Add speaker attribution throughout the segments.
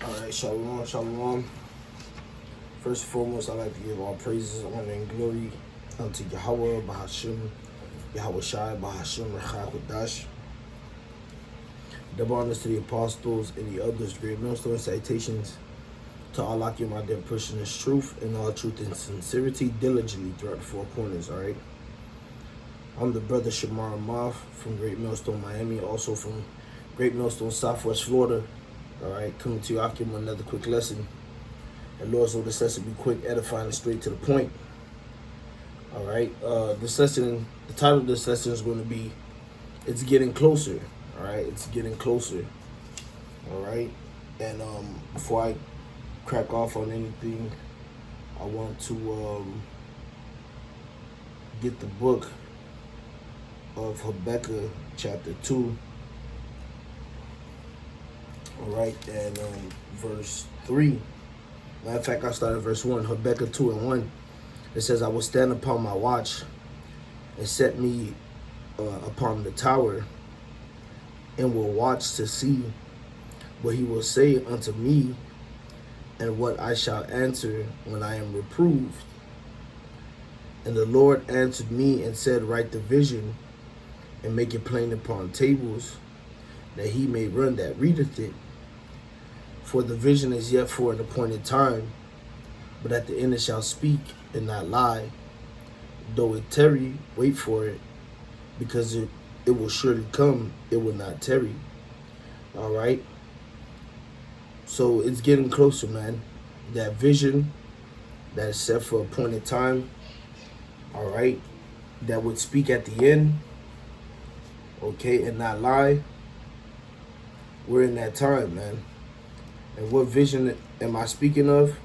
Speaker 1: Alright, shalom, shalom. First and foremost, I'd like to give all praises, honor, and glory unto Yahweh, Bahashim, Yahweh Shai, Bahashim, Rechakodash. Double honors to the apostles and the elders, great millstone citations to all Akim out there pushing this truth and all truth and sincerity diligently throughout the four corners, alright? I'm the brother Shamar Moth from Great Millstone, Miami, also from Great Millstone, Southwest Florida. All right, coming to you, Akim, another quick lesson. And Lord's will this lesson be quick, edifying, and straight to the point. All right, this lesson, the title of this lesson is going to be, It's Getting Closer. All right, it's getting closer. All right, and before I crack off on anything, I want to get the book of Habakkuk, chapter 2. All right, and verse 3. Matter of fact, I started verse 1. Habakkuk 2 and 1. It says, I will stand upon my watch and set me upon the tower and will watch to see what he will say unto me and what I shall answer when I am reproved. And the Lord answered me and said, write the vision and make it plain upon tables, that he may run that readeth it. For the vision is yet for an appointed time, but at the end it shall speak and not lie. Though it tarry, wait for it, because it will surely come, it will not tarry. All right? So it's getting closer, man. That vision that is set for appointed time, all right, that would speak at the end, okay, and not lie. We're in that time, man. And what vision am I speaking of?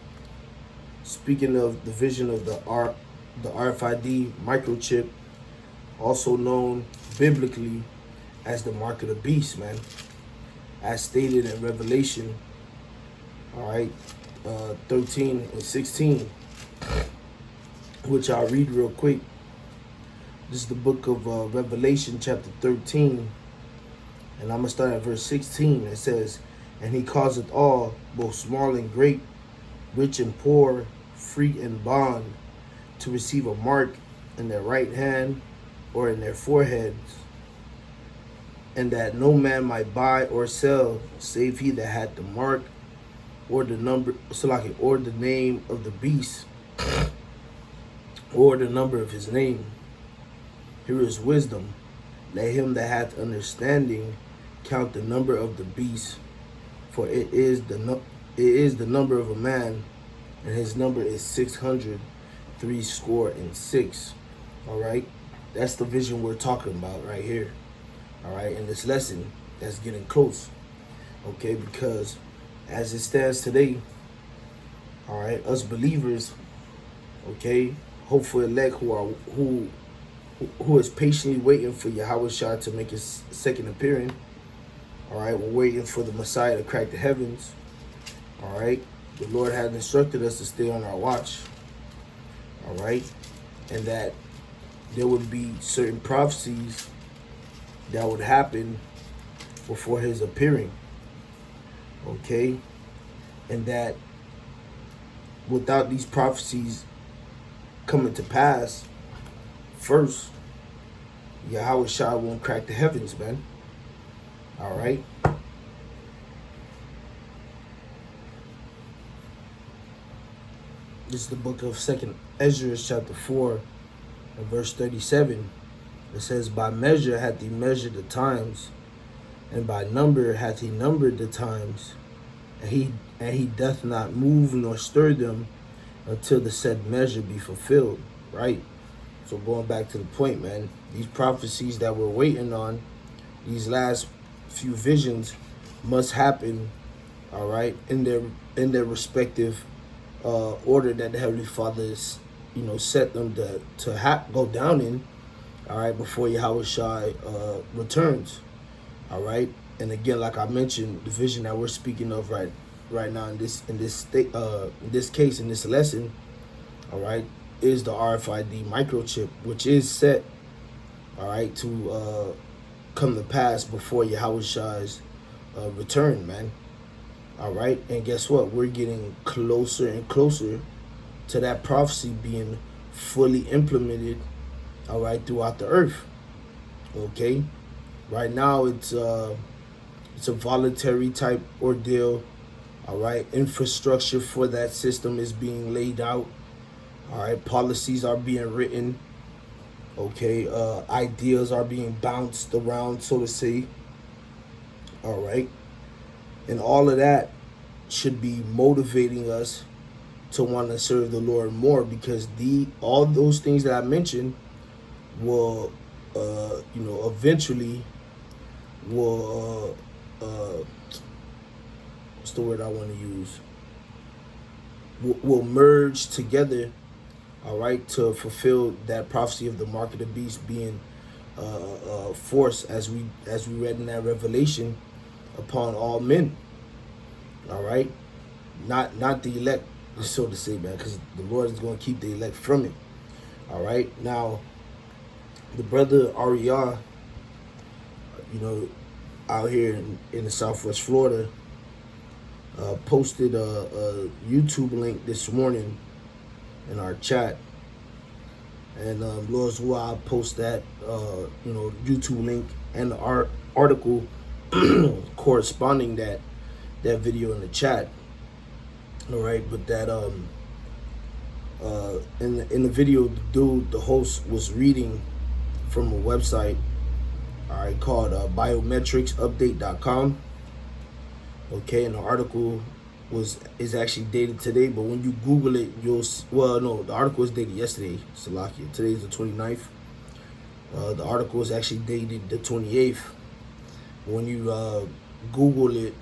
Speaker 1: Speaking of the vision of the RFID microchip, also known biblically as the mark of the beast, man. As stated in Revelation, all right, 13 and 16, which I'll read real quick. This is the book of Revelation, chapter 13, and I'm going to start at verse 16. It says, and he causeth all, both small and great, rich and poor, free and bond, to receive a mark in their right hand or in their foreheads, and that no man might buy or sell, save he that had the mark, or the number, or the name of the beast, or the number of his name. Here is wisdom. Let him that hath understanding count the number of the beast, for it is the number of a man, and his number is 666. All right, that's the vision we're talking about right here. All right, in this lesson that's getting close. Okay, because as it stands today, all right, us believers, okay, hopeful elect who is patiently waiting for Yahweh Shai to make his second appearing. All right, we're waiting for the Messiah to crack the heavens. All right, the Lord has instructed us to stay on our watch. All right, and that there would be certain prophecies that would happen before his appearing. Okay, and that without these prophecies coming to pass, first, Yahweh Shai won't crack the heavens, man. All right. This is the book of 2nd Ezra, chapter 4, and verse 37. It says, by measure hath he measured the times, and by number hath he numbered the times, and he doth not move nor stir them until the said measure be fulfilled. Right? So going back to the point, man, these prophecies that we're waiting on, these last few visions must happen, all right, in their respective order that the Heavenly Father is, set them to go down in, all right, before Yahweh Shai returns. All right, and again, like I mentioned, the vision that we're speaking of right now in this case, in this lesson, all right, is the RFID microchip, which is set, all right, to come to pass before Yahweh Shai's return, man. All right, and guess what? We're getting closer and closer to that prophecy being fully implemented, all right, throughout the earth. Okay, right now it's a voluntary type ordeal. All right, infrastructure for that system is being laid out. All right, policies are being written. Okay, ideas are being bounced around, so to say. All right, and all of that should be motivating us to want to serve the Lord more, because the all those things that I mentioned will, eventually will, what's the word I want to use? Will merge together, all right, to fulfill that prophecy of the mark of the beast being force, as we read in that Revelation, upon all men. All right, not the elect, so to say, man, because the Lord is going to keep the elect from it. All right, now the brother Ariah, you know, out here in the Southwest Florida, posted a YouTube link this morning in our chat, and Lord's will I post that YouTube link and the article corresponding that video in the chat. All right, but that in the video, the host was reading from a website, all right, called biometricsupdate.com. Okay, and the article is actually dated today, but when you Google it, the article is dated yesterday, Salakia. Today's the 29th. The article is actually dated the 28th. When you Google it,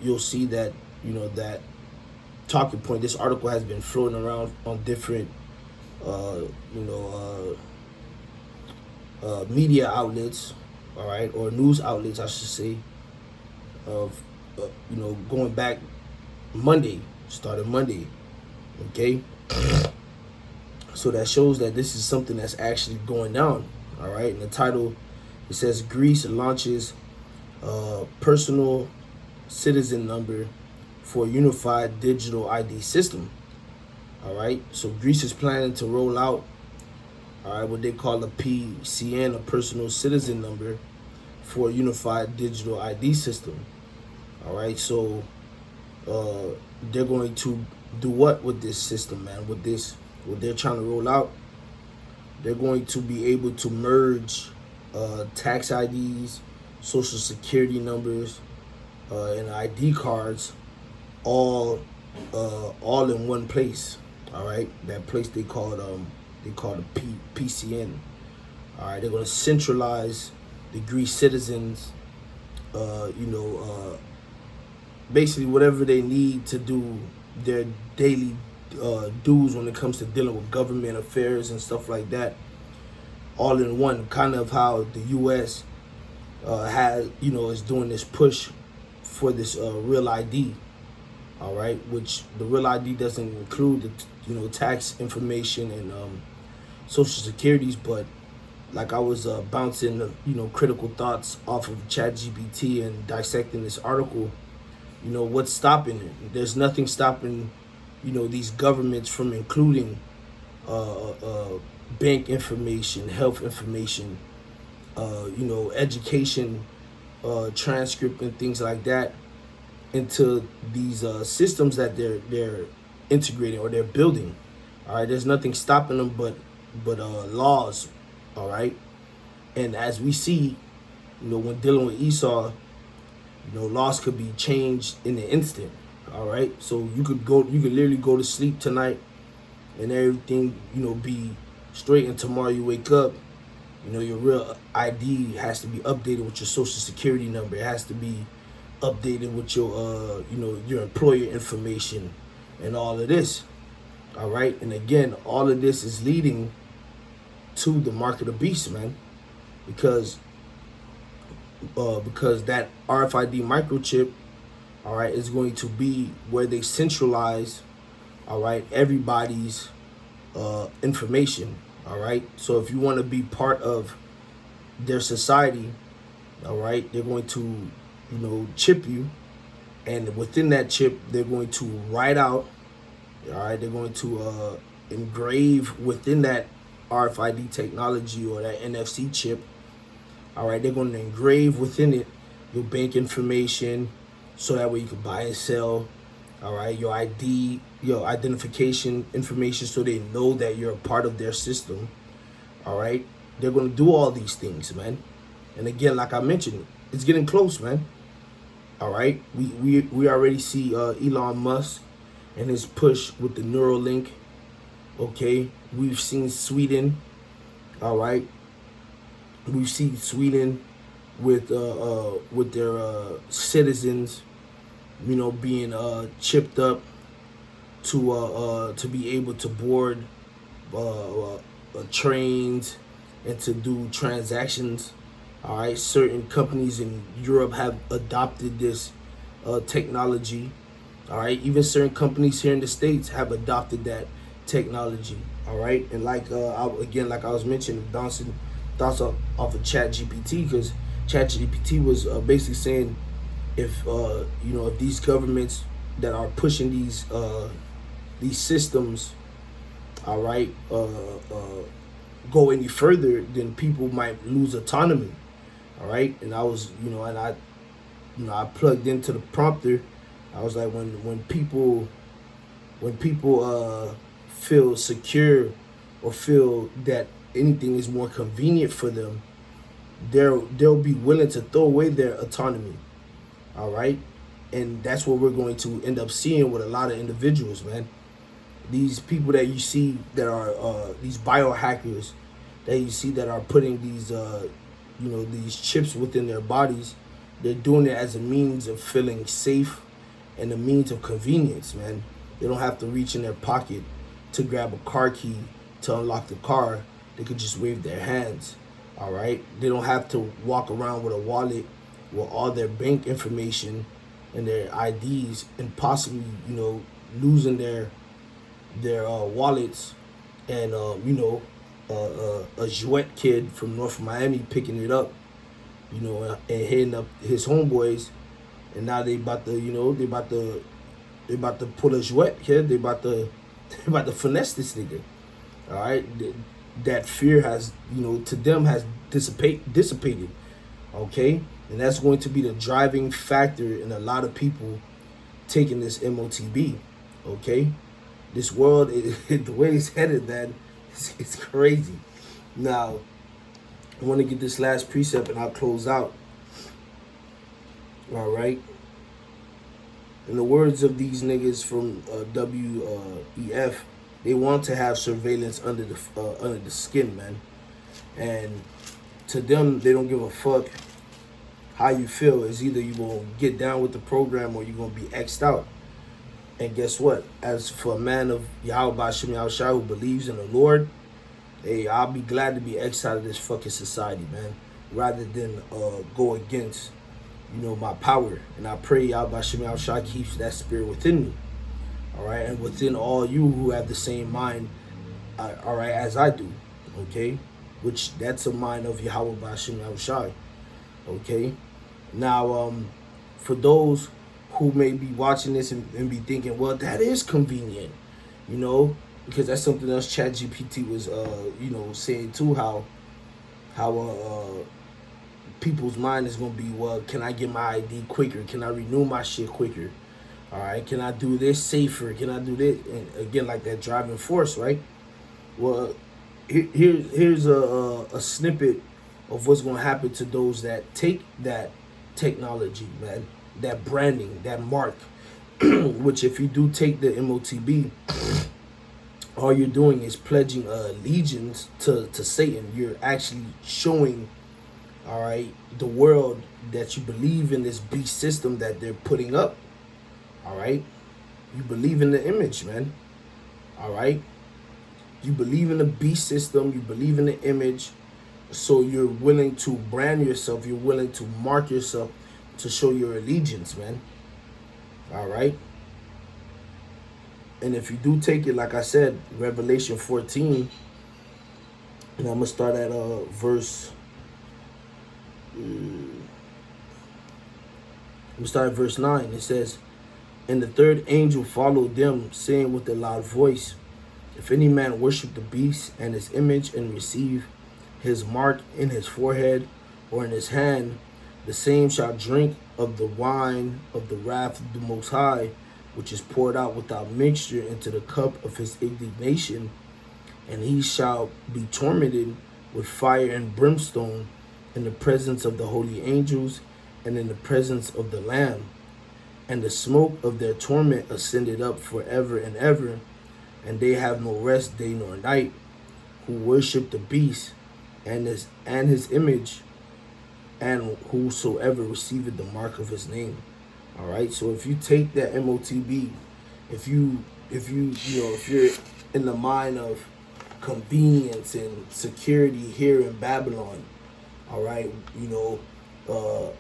Speaker 1: you'll see that, that talking point. This article has been floating around on different, media outlets, all right, or news outlets, I should say, of, going back started Monday, okay? So that shows that this is something that's actually going down, all right? And the title, it says Greece launches personal citizen number for a unified digital ID system, all right? So Greece is planning to roll out, all right, what they call a PCN, a personal citizen number, for a unified digital ID system, all right? So they're going to do what with this system, man? What they're trying to roll out, they're going to be able to merge tax IDs, social security numbers, and ID cards all in one place. All right, that place they call the PCN. All right, they're going to centralize the Greece citizens, basically whatever they need to do their daily dues when it comes to dealing with government affairs and stuff like that, all in one. Kind of how the U.S. is doing this push for this real ID, all right, which the real ID doesn't include the tax information and social securities. But like I was bouncing critical thoughts off of ChatGPT and dissecting this article, what's stopping it? There's nothing stopping these governments from including bank information, health information, education, transcript and things like that into these systems that they're integrating or they're building. All right, there's nothing stopping them but laws. All right, and as we see, when dealing with Esau, laws could be changed in an instant. All right, so you could literally go to sleep tonight and everything be straight, and tomorrow you wake up, your real ID has to be updated with your social security number. It has to be updated with your your employer information and all of this. All right, and again, all of this is leading to the mark of the beast, man, because that RFID microchip, all right, is going to be where they centralize, all right, everybody's information. All right, so if you want to be part of their society, all right, they're going to chip you, And within that chip, they're going to write out, all right, they're going to engrave within that RFID technology or that NFC chip, all right, they're going to engrave within it your bank information, so that way you can buy and sell, all right, your ID, your identification information, so they know that you're a part of their system, all right. They're going to do all these things, man. And again, like I mentioned, it's getting close, man. All right, we already see Elon Musk and his push with the Neuralink. Okay, we've seen Sweden. All right, we've seen Sweden with their citizens, you know, being chipped up to be able to board trains and to do transactions. All right, certain companies in Europe have adopted this technology. All right, even certain companies here in the States have adopted that technology. All right, and like like I was mentioning, bouncing thoughts off of ChatGPT, because ChatGPT was basically saying, if if these governments that are pushing these systems, all right, go any further, then people might lose autonomy. All right, and I was, I plugged into the prompter. I was like, when people feel secure or feel that anything is more convenient for them, they'll be willing to throw away their autonomy. All right, and that's what we're going to end up seeing with a lot of individuals, man. These people that you see that are these biohackers that you see that are putting these these chips within their bodies, they're doing it as a means of feeling safe and a means of convenience, man. They don't have to reach in their pocket to grab a car key to unlock the car. They could just wave their hands. All right, they don't have to walk around with a wallet with all their bank information and their IDs, and possibly losing their wallets, and a Jouet kid from North Miami picking it up, and hitting up his homeboys, and now they about to pull a Jouet kid. They about to finesse this nigga. All right, that fear has to them has dissipated. Okay, and that's going to be the driving factor in a lot of people taking this MOTB. Okay, this world, the way it's headed, man, it's crazy. Now, I want to get this last precept and I'll close out. All right. In the words of these niggas from WEF, they want to have surveillance under the skin, man. And to them, they don't give a fuck how you feel. It's either you gonna get down with the program or you're gonna be X'd out. And guess what? As for a man of Yahweh Bashim Yahushua who believes in the Lord, hey, I'll be glad to be X'd out of this fucking society, man, rather than go against my power. And I pray Yahweh Bashim Yahushua keeps that spirit within me. All right, and within all you who have the same mind, all right, as I do, okay, which that's a mind of Yahweh Bashim Yahushua, okay. Now, for those who may be watching this and be thinking, well, that is convenient, because that's something else ChatGPT was, saying too, how people's mind is gonna be, well, can I get my ID quicker? Can I renew my shit quicker? All right, can I do this safer? Can I do this? And again, like that driving force, right? Well, here's a snippet of what's gonna happen to those that take that technology, man, that branding, that mark, which if you do take the MOTB, all you're doing is pledging allegiance to Satan. You're actually showing, all right, the world that you believe in this beast system that they're putting up. All right, you believe in the image, man. All right, you believe in the beast system. You believe in the image, so you're willing to brand yourself. You're willing to mark yourself to show your allegiance, man. All right. And if you do take it, like I said, Revelation 14, and I'm gonna start at verse. We start at verse 9. It says, "And the third angel followed them, saying with a loud voice, If any man worship the beast and his image and receive his mark in his forehead or in his hand, the same shall drink of the wine of the wrath of the Most High, which is poured out without mixture into the cup of his indignation, and he shall be tormented with fire and brimstone in the presence of the holy angels and in the presence of the Lamb. And the smoke of their torment ascended up forever and ever, and they have no rest day nor night, who worship the beast and his image, and whosoever receiveth the mark of his name." All right. So if you take that MOTB, if you're in the mind of convenience and security here in Babylon, all right,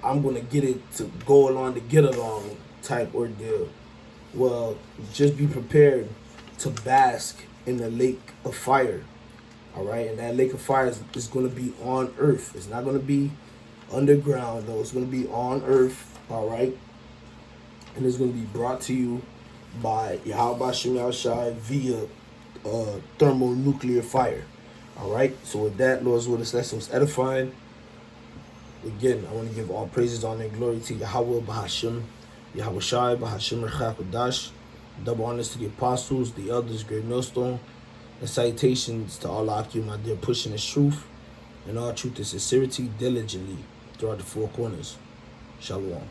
Speaker 1: I'm gonna get it to go along to get along type ordeal. Well, just be prepared to bask in the lake of fire. All right, and that lake of fire is going to be on earth. It's not going to be underground, though. It's going to be on earth. All right, and it's going to be brought to you by Yahweh Shem Yahushai via thermonuclear fire. All right, so with that, Lord's word, this lesson was edifying. Again, I want to give all praises, honor, and glory to Yahweh Bahashim, Yahweh Shai, Bahashim Rechach. Double honors to the apostles, the elders, great millstone, and salutations to all Akim out there pushing this truth and all truth and sincerity diligently throughout the four corners. Shalom.